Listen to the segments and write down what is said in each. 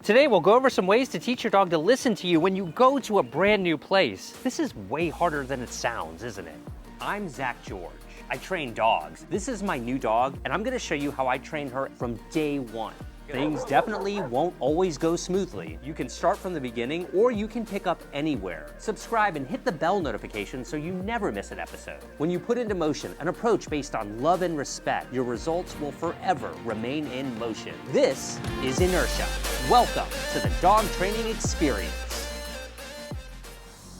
Today we'll go over some ways to teach your dog to listen to you when you go to a brand new place. This is way harder than it sounds, isn't it? I'm Zach George. I train dogs. This is my new dog, and I'm gonna show you how I train her from day one. Things definitely won't always go smoothly. You can start from the beginning, or you can pick up anywhere. Subscribe and hit the bell notification so you never miss an episode. When you put into motion an approach based on love and respect, your results will forever remain in motion. This is inertia. Welcome to the dog training experience.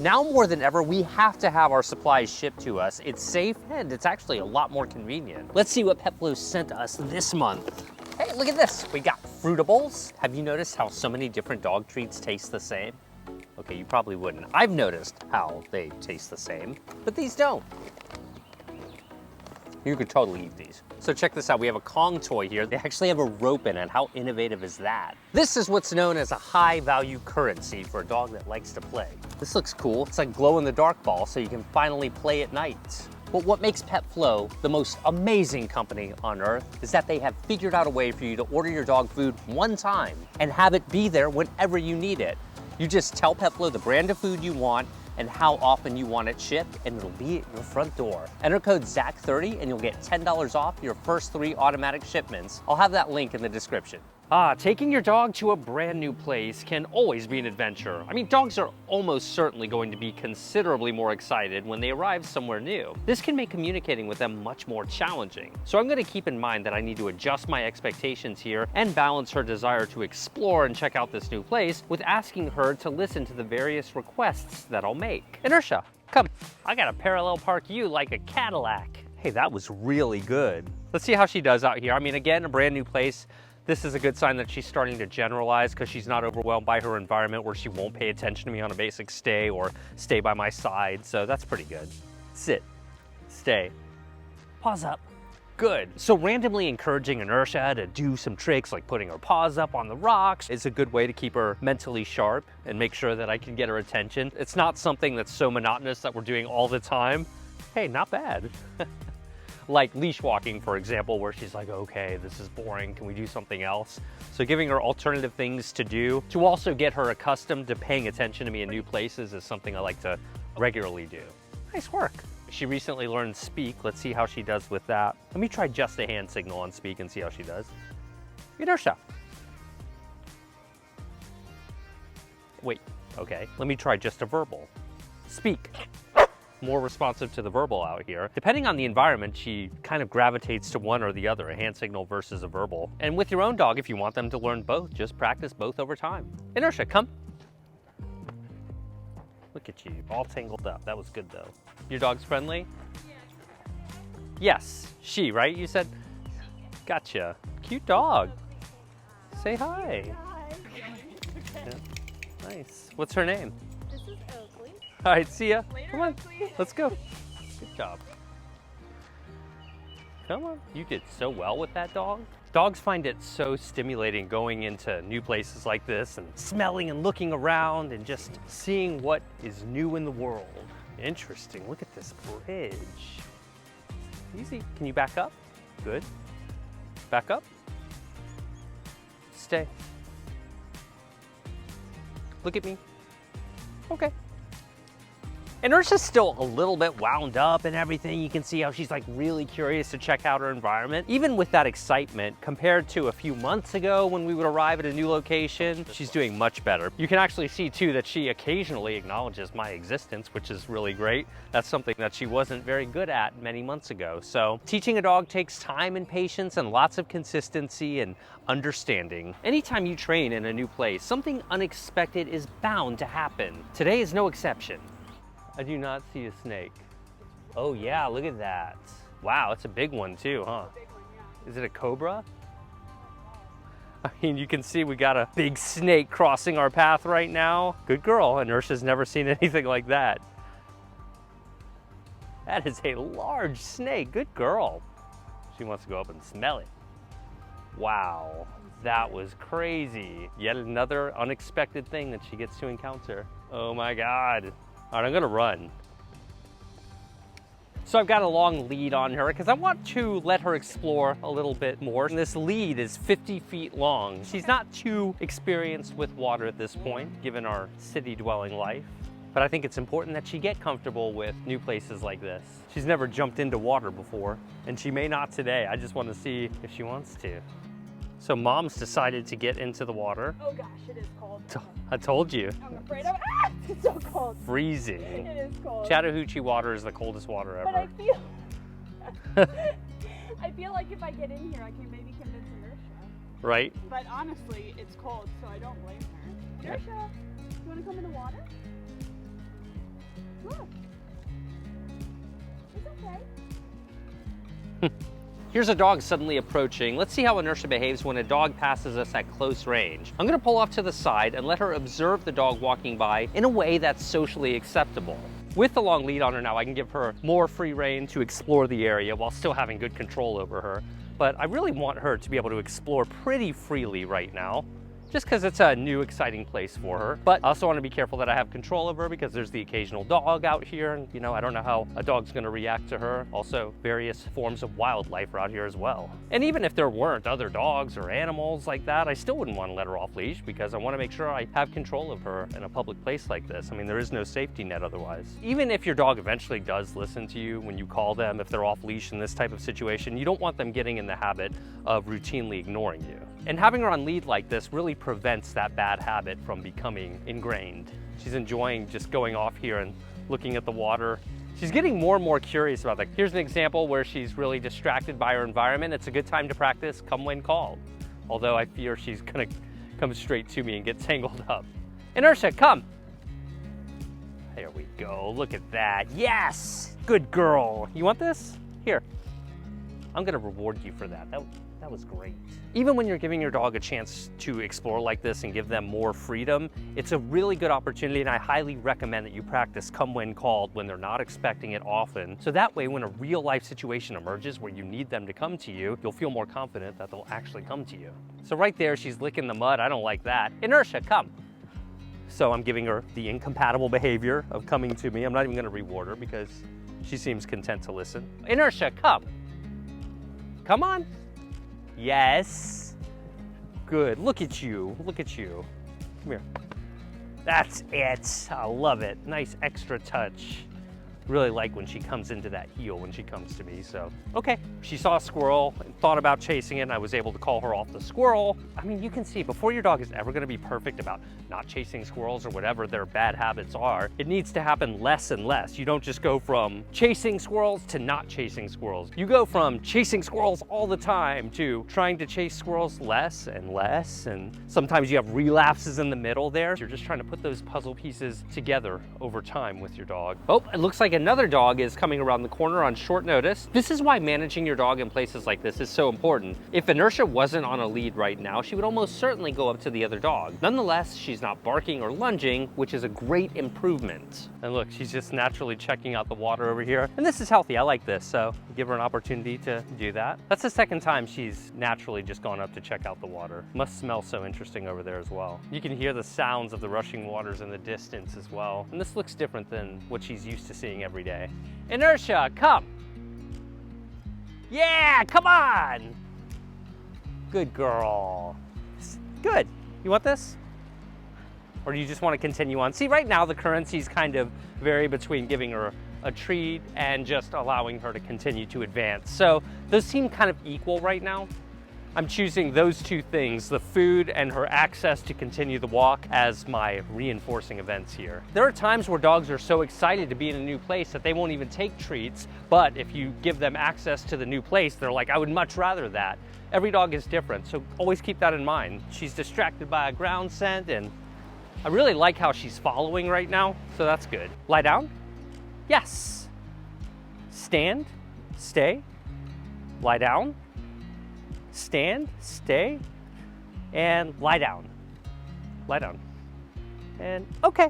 Now more than ever, we have to have our supplies shipped to us. It's safe and it's actually a lot more convenient. Let's see what PetFlow sent us this month. Hey, look at this. We got Fruitables. Have you noticed how so many different dog treats taste the same? Okay, you probably wouldn't. I've noticed how they taste the same, but these don't. You could totally eat these. So check this out, we have a Kong toy here. They actually have a rope in it. How innovative is that? This is what's known as a high value currency for a dog that likes to play. This looks cool. It's like glow in the dark ball so you can finally play at night. But what makes PetFlow the most amazing company on earth is that they have figured out a way for you to order your dog food one time and have it be there whenever you need it. You just tell PetFlow the brand of food you want and how often you want it shipped, and it'll be at your front door. Enter code ZACH30 and you'll get $10 off your first 3 automatic shipments. I'll have that link in the description. Taking your dog to a brand new place can always be an adventure. I mean, dogs are almost certainly going to be considerably more excited when they arrive somewhere new. This can make communicating with them much more challenging. So I'm gonna keep in mind that I need to adjust my expectations here and balance her desire to explore and check out this new place with asking her to listen to the various requests that I'll make. Inertia, come. I gotta parallel park you like a Cadillac. Hey, that was really good. Let's see how she does out here. I mean, again, a brand new place. This is a good sign that she's starting to generalize because she's not overwhelmed by her environment where she won't pay attention to me on a basic stay or stay by my side. So that's pretty good. Sit, stay, paws up. Good. So randomly encouraging Inertia to do some tricks like putting her paws up on the rocks is a good way to keep her mentally sharp and make sure that I can get her attention. It's not something that's so monotonous that we're doing all the time. Hey, not bad. Like leash walking, for example, where she's like, okay, this is boring, can we do something else? So giving her alternative things to do to also get her accustomed to paying attention to me in new places is something I like to regularly do. Nice work. She recently learned Speak. Let's see how she does with that. Let me try just a hand signal on Speak and see how she does. Inertia. Wait, okay. Let me try just a verbal. Speak. More responsive to the verbal out here. Depending on the environment, she kind of gravitates to one or the other, a hand signal versus a verbal. And with your own dog, if you want them to learn both, just practice both over time. Inertia, come. Look at you, all tangled up. That was good though. Your dog's friendly? Yeah. Yes, she, right? You said? Gotcha. Cute dog. Say hi. Hi. Yeah. Nice. What's her name? This is Oakley. All right, see ya. Later, Come on, Oakley. let's go. Good job. Come on, you did so well with that dog. Dogs find it so stimulating going into new places like this and smelling and looking around and just seeing what is new in the world. Interesting, look at this bridge. Easy, can you back up? Good. Back up. Stay. Look at me. Okay. Inertia's still a little bit wound up and everything. You can see how she's like really curious to check out her environment. Even with that excitement, compared to a few months ago when we would arrive at a new location, she's doing much better. You can actually see too that she occasionally acknowledges my existence, which is really great. That's something that she wasn't very good at many months ago. So teaching a dog takes time and patience and lots of consistency and understanding. Anytime you train in a new place, something unexpected is bound to happen. Today is no exception. I do not see a snake. Oh yeah, look at that. Wow, it's a big one too, huh? Big one, yeah. Is it a cobra? I mean, you can see we got a big snake crossing our path right now. Good girl, Inertia's never seen anything like that. That is a large snake, good girl. She wants to go up and smell it. Wow, that was crazy. Yet another unexpected thing that she gets to encounter. Oh my God. All right, I'm gonna run. So I've got a long lead on her because I want to let her explore a little bit more. And this lead is 50 feet long. She's not too experienced with water at this point, given our city dwelling life. But I think it's important that she get comfortable with new places like this. She's never jumped into water before, and she may not today. I just want to see if she wants to. So Mom's decided to get into the water. Oh gosh, it is cold. I told you. I'm afraid of it's so cold. Freezing. It is cold. Chattahoochee water is the coldest water ever. But I feel like if I get in here, I can maybe convince Inertia. Right? But honestly, it's cold, so I don't blame her. Inertia, you want to come in the water? Look. It's okay. Here's a dog suddenly approaching. Let's see how Inertia behaves when a dog passes us at close range. I'm gonna pull off to the side and let her observe the dog walking by in a way that's socially acceptable. With the long lead on her now, I can give her more free rein to explore the area while still having good control over her. But I really want her to be able to explore pretty freely right now, just because it's a new, exciting place for her. But I also want to be careful that I have control of her because there's the occasional dog out here, and I don't know how a dog's going to react to her. Also, various forms of wildlife are out here as well. And even if there weren't other dogs or animals like that, I still wouldn't want to let her off leash because I want to make sure I have control of her in a public place like this. I mean, there is no safety net otherwise. Even if your dog eventually does listen to you when you call them, if they're off leash in this type of situation, you don't want them getting in the habit of routinely ignoring you. And having her on lead like this really prevents that bad habit from becoming ingrained. She's enjoying just going off here and looking at the water. She's getting more and more curious about that. Here's an example where she's really distracted by her environment. It's a good time to practice come when called. Although I fear she's gonna come straight to me and get tangled up. Inertia, come. There we go, look at that. Yes, good girl. You want this? Here, I'm gonna reward you for that. That was great. Even when you're giving your dog a chance to explore like this and give them more freedom, it's a really good opportunity, and I highly recommend that you practice come when called when they're not expecting it often. So that way, when a real life situation emerges where you need them to come to you, you'll feel more confident that they'll actually come to you. So right there, she's licking the mud. I don't like that. Inertia, come. So I'm giving her the incompatible behavior of coming to me. I'm not even gonna reward her because she seems content to listen. Inertia, come. Come on. Yes. Good. Look at you. Look at you. Come here. That's it. I love it. Nice extra touch. Really like when she comes into that heel when she comes to me, so. Okay, she saw a squirrel and thought about chasing it, and I was able to call her off the squirrel. I mean, you can see before your dog is ever gonna be perfect about not chasing squirrels or whatever their bad habits are, it needs to happen less and less. You don't just go from chasing squirrels to not chasing squirrels. You go from chasing squirrels all the time to trying to chase squirrels less and less, and sometimes you have relapses in the middle there. You're just trying to put those puzzle pieces together over time with your dog. Oh, it looks like another dog is coming around the corner on short notice. This is why managing your dog in places like this is so important. If Inertia wasn't on a lead right now, she would almost certainly go up to the other dog. Nonetheless, she's not barking or lunging, which is a great improvement. And look, she's just naturally checking out the water over here. And this is healthy, I like this, so give her an opportunity to do that. That's the second time she's naturally just gone up to check out the water. Must smell so interesting over there as well. You can hear the sounds of the rushing waters in the distance as well. And this looks different than what she's used to seeing every day. Inertia, come. Yeah, come on. Good girl. Good. You want this? Or do you just want to continue on? See, right now the currencies kind of vary between giving her a treat and just allowing her to continue to advance. So those seem kind of equal right now. I'm choosing those two things, the food and her access to continue the walk, as my reinforcing events here. There are times where dogs are so excited to be in a new place that they won't even take treats, but if you give them access to the new place, they're like, I would much rather that. Every dog is different, so always keep that in mind. She's distracted by a ground scent, and I really like how she's following right now, so that's good. Lie down? Yes. Stand, stay, lie down. Stand, stay, and lie down. Lie down. And okay.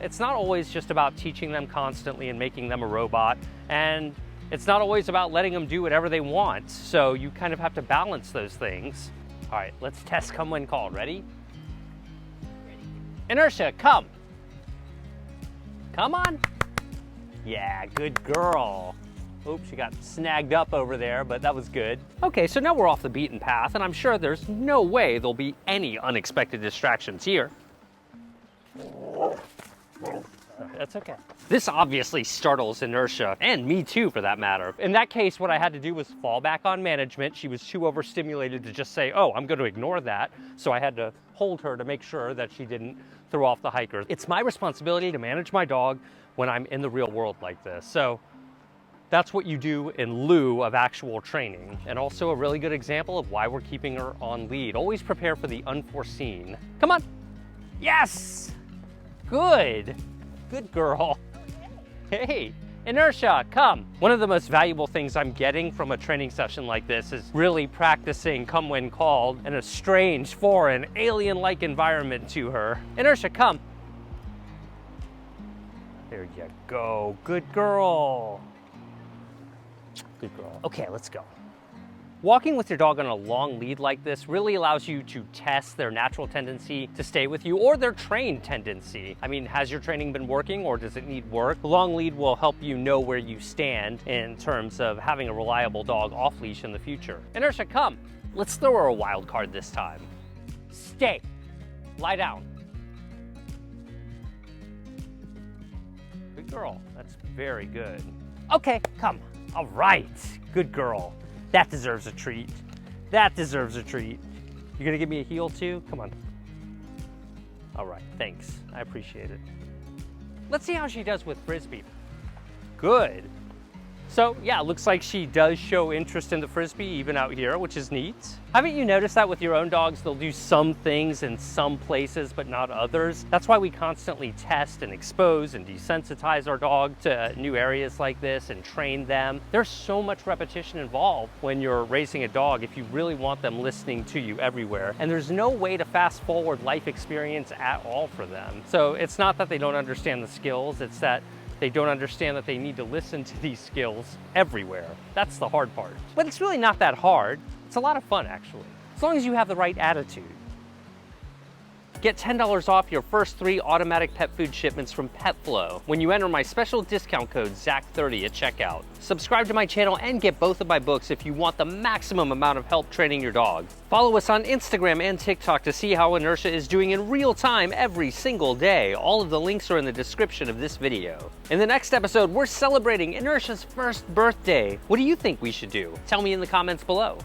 It's not always just about teaching them constantly and making them a robot, and it's not always about letting them do whatever they want, so you kind of have to balance those things. All right, let's test come when called. Ready? Ready. Inertia, come. Come on. Yeah, good girl. Oops, she got snagged up over there, but that was good. Okay, so now we're off the beaten path, and I'm sure there's no way there'll be any unexpected distractions here. That's okay. This obviously startles Inertia, and me too for that matter. In that case, what I had to do was fall back on management. She was too overstimulated to just say, oh, I'm going to ignore that. So I had to hold her to make sure that she didn't throw off the hiker. It's my responsibility to manage my dog when I'm in the real world like this. So that's what you do in lieu of actual training, and also a really good example of why we're keeping her on lead. Always prepare for the unforeseen. Come on. Yes! Good. Good girl. Hey, Inertia, come. One of the most valuable things I'm getting from a training session like this is really practicing come when called in a strange, foreign, alien-like environment to her. Inertia, come. There you go. Good girl. Good girl. Okay, let's go. Walking with your dog on a long lead like this really allows you to test their natural tendency to stay with you or their trained tendency. I mean, has your training been working or does it need work? The long lead will help you know where you stand in terms of having a reliable dog off leash in the future. Inertia, come. Let's throw her a wild card this time. Stay. Lie down. Good girl. That's very good. Okay, come. All right. Good girl. That deserves a treat. That deserves a treat. You're gonna give me a heel too? Come on. All right, thanks. I appreciate it. Let's see how she does with Frisbee. Good. So yeah, it looks like she does show interest in the Frisbee even out here, which is neat. Haven't you noticed that with your own dogs, they'll do some things in some places, but not others? That's why we constantly test and expose and desensitize our dog to new areas like this and train them. There's so much repetition involved when you're raising a dog if you really want them listening to you everywhere. And there's no way to fast forward life experience at all for them. So it's not that they don't understand the skills, it's that they don't understand that they need to listen to these skills everywhere. That's the hard part. But it's really not that hard. It's a lot of fun, actually, as long as you have the right attitude. Get $10 off your first 3 automatic pet food shipments from PetFlow when you enter my special discount code ZACH30 at checkout. Subscribe to my channel and get both of my books if you want the maximum amount of help training your dog. Follow us on Instagram and TikTok to see how Inertia is doing in real time every single day. All of the links are in the description of this video. In the next episode, we're celebrating Inertia's first birthday. What do you think we should do? Tell me in the comments below.